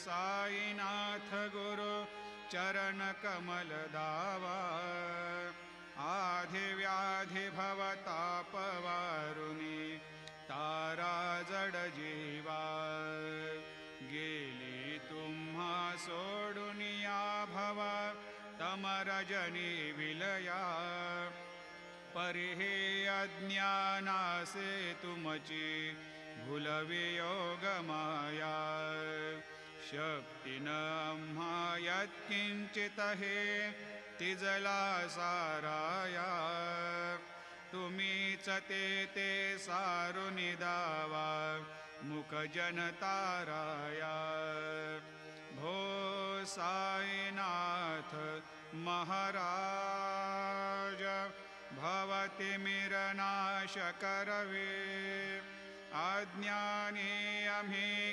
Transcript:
साईनाथ गुरु चरण कमल दावा आधि व्याधि भवतापवारुणी तारा जड जीवा गेली तुम्हा सोडुनिया भवा तमरजनी विलया परिहे अज्ञानासे तुमची भूलवियोग माया शक्ती न आम्हा यत्किंचित हे तिजला साराया तुम्हीच ते सारुनि दावा मुख जनताराया भो साईनाथ महाराज भवतिमिरनाश करवे अज्ञानी आम्ही